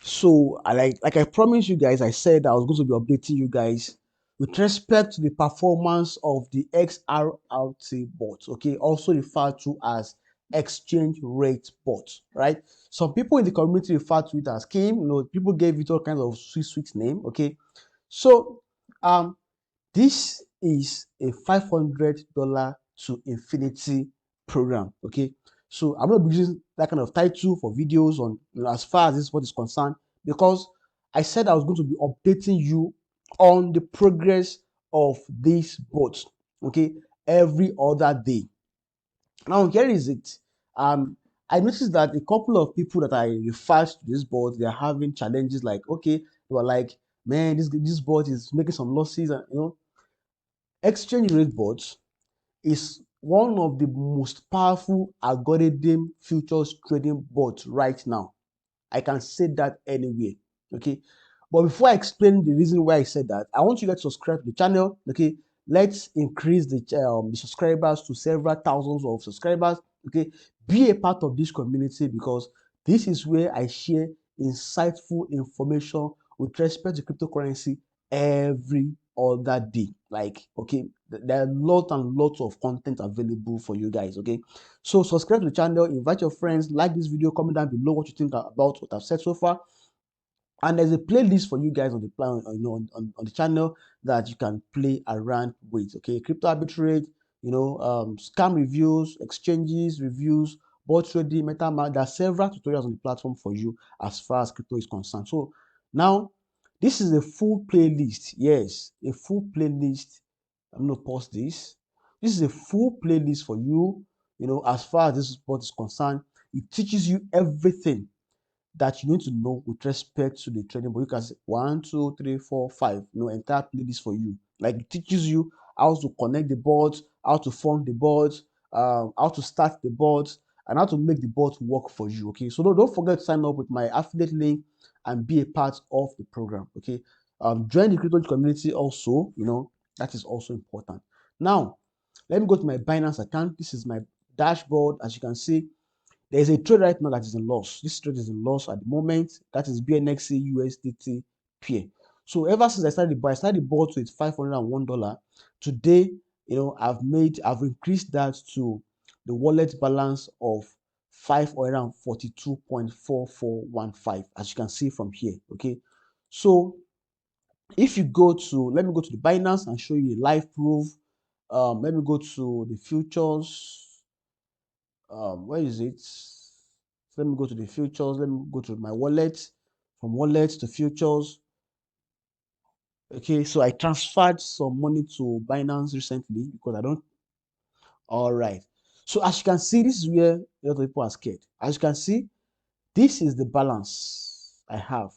So like I promised you guys, I said I was going to be updating you guys with respect to the performance of the XRRT bot, okay, also referred to as exchange rate bot, right? Some people in the community refer to it as Kim, people gave it all kinds of sweet name, okay. So this is a $500 to infinity program, okay. So I'm not using that kind of title for videos on, as far as this sport is concerned, because I said I was going to be updating you on the progress of this bot, okay, every other day. Now here is it. I noticed that a couple of people that I referred to this bot, they are having challenges. Like, okay, they were like, man, this bot is making some losses, and exchange rate bot is one of the most powerful algorithm futures trading bots right now. I can say that anywhere. Okay. But before I explain the reason why I said that, I want you guys to subscribe to the channel. Okay. Let's increase the subscribers to several thousands of subscribers. Okay. Be a part of this community, because this is where I share insightful information with respect to cryptocurrency every other day. Like, okay, there are lots and lots of content available for you guys. Okay. So subscribe to the channel, invite your friends, like this video, comment down below what you think about what I've said so far. And there's a playlist for you guys on the plan, on the channel, that you can play around with. Okay, crypto arbitrage, scam reviews, exchanges reviews, bot trading, MetaMask. There are several tutorials on the platform for you as far as crypto is concerned. So now, this is a full playlist. Yes, a full playlist. I'm gonna pause this. This is a full playlist for you. As far as this bot is concerned, it teaches you everything that you need to know with respect to the trading board. You can say 1, 2, 3, 4, 5, entire playlist for you. Like, it teaches you how to connect the boards, how to fund the boards, how to start the boards, and how to make the board work for you. Okay, so don't forget to sign up with my affiliate link and be a part of the program. Okay, join the crypto community also. That is also important. Now, let me go to my Binance account. This is my dashboard. As you can see, there is a trade right now that is in loss. This trade is in loss at the moment. That is BNXC USDT pair. So ever since I started the bot with $501. Today, I've increased that to the wallet balance of 542.4415, as you can see from here. Okay, so if you let me go to the Binance and show you a live proof. Let me go to the futures. Where is it? So let me go to the futures. Let me go to my wallet. From wallet to futures. Okay, so I transferred some money to Binance recently because I don't. All right. So as you can see, this is where a lot of people are scared. As you can see, this is the balance I have.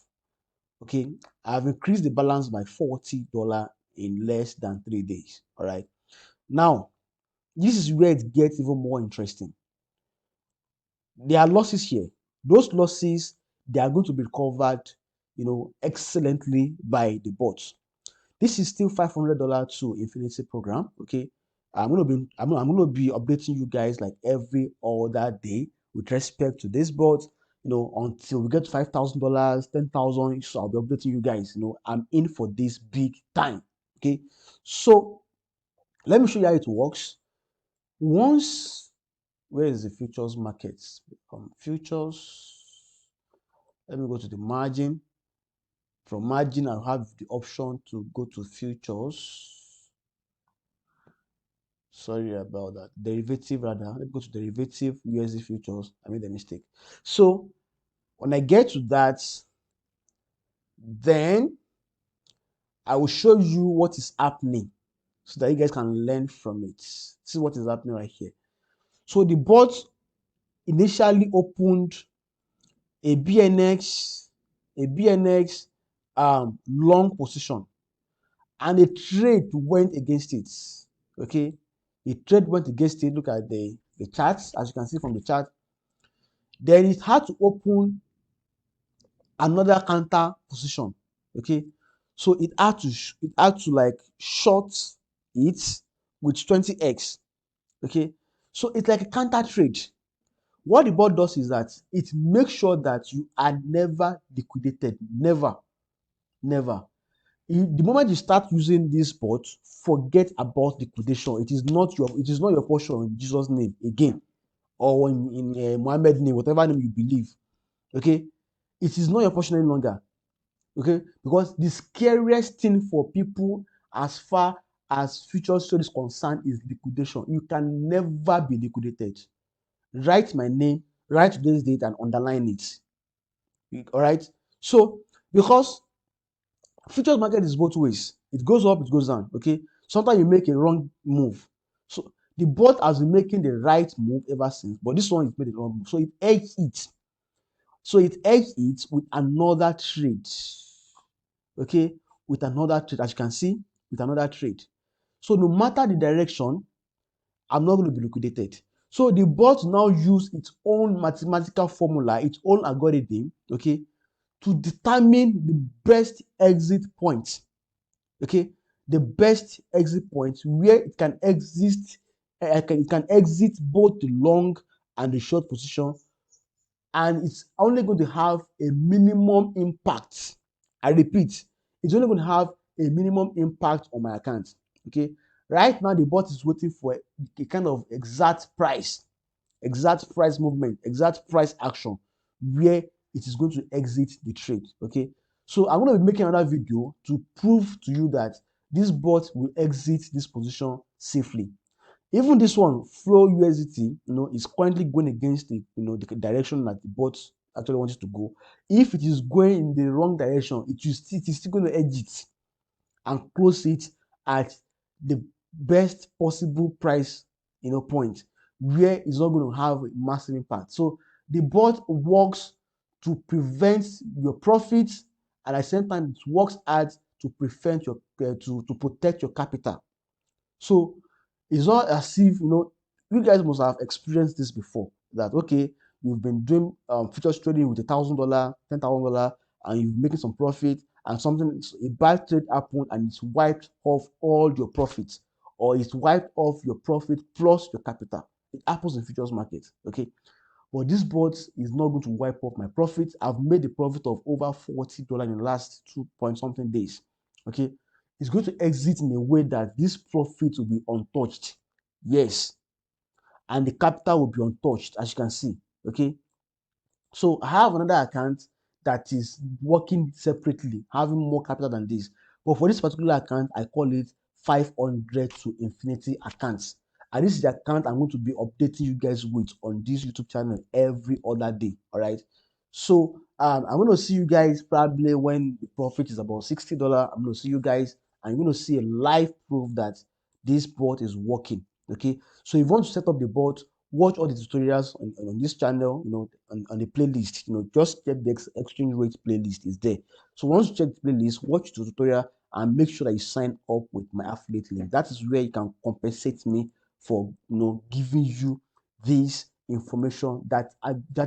Okay, I've increased the balance by $40 in less than 3 days. All right. Now, this is where it gets even more interesting. There are losses here. Those losses, they are going to be recovered, excellently by the bots. This is still $500 to infinity program. Okay, I'm gonna be updating you guys like every other day with respect to this bot. Until we get $5,000, 10,000. So I'll be updating you guys. I'm in for this big time. Okay, so let me show you how it works. Once, where is the futures markets? Futures. Let me go to the margin. From margin, I'll have the option to go to futures. Sorry about that. Derivative, rather. Let me go to derivative USD futures. I made a mistake. So when I get to that, then I will show you what is happening so that you guys can learn from it. See what is happening right here. So the bot initially opened a BNX long position, and the trade went against it. Okay, the trade went against it. Look at the charts, as you can see from the chart. Then it had to open another counter position. Okay, so it had to like short it with 20x. Okay, so it's like a counter trade. What the bot does is that it makes sure that you are never liquidated. Never, never. The moment you start using this bot, forget about liquidation. It is not your portion in Jesus' name again, or in Muhammad name, whatever name you believe. Okay, it is not your portion any longer. Okay, because the scariest thing for people as far as future trade is concerned is liquidation. You can never be liquidated. Write my name, write today's date, and underline it. All right. So because futures market is both ways. It goes up, it goes down. Okay. Sometimes you make a wrong move. So the bot has been making the right move ever since, but this one is made the wrong move. So it edged it. So it edged it with another trade. Okay, with another trade, as you can see, with another trade. So no matter the direction, I'm not going to be liquidated. So the bot now use its own mathematical formula, its own algorithm, okay, to determine the best exit point. Okay, the best exit point where it can exit both the long and the short position, and it's only going to have a minimum impact. I repeat, it's only going to have a minimum impact on my account. Okay, right now the bot is waiting for a kind of exact price movement, exact price action where it is going to exit the trade. Okay, so I'm going to be making another video to prove to you that this bot will exit this position safely. Even this one, Flow USDT, is currently going against the direction that the bot actually wants it to go. If it is going in the wrong direction, it is still going to edge it and close it at the best possible price, point where it's not going to have a massive impact. So the bot works to prevent your profits, and at the same time, it works hard to prevent your to protect your capital. So it's not as if you guys must have experienced this before. That okay, you've been doing futures trading with $1,000, $10,000, and you're making some profit, and a bad trade happened and it's wiped off all your profits, or it's wiped off your profit plus your capital. It happens in futures market. Okay, but this bot is not going to wipe off my profit. I've made a profit of over $40 in the last 2 point something days. Okay, it's going to exit in a way that this profit will be untouched. Yes, and the capital will be untouched, as you can see. Okay, so I have another account that is working separately, having more capital than this. But for this particular account, I call it 500 to infinity accounts. And this is the account I'm going to be updating you guys with on this YouTube channel every other day. All right. So I'm going to see you guys probably when the profit is about $60. I'm going to see you guys, and you're going to see a live proof that this bot is working. Okay. So if you want to set up the bot, watch all the tutorials on this channel, on the playlist. Just check the Xchangerate playlist is there. So once you check the playlist, watch the tutorial and make sure that you sign up with my affiliate link. That is where you can compensate me for giving you this information that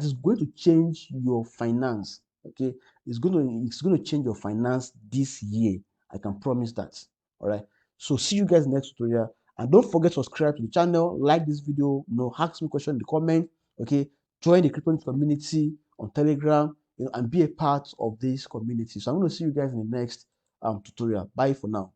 is going to change your finance. Okay, it's going to change your finance this year. I can promise that. All right. So see you guys next tutorial. And don't forget to subscribe to the channel, like this video, ask me question in the comment. Okay, join the crypto community on Telegram, and be a part of this community. So I'm going to see you guys in the next tutorial. Bye for now.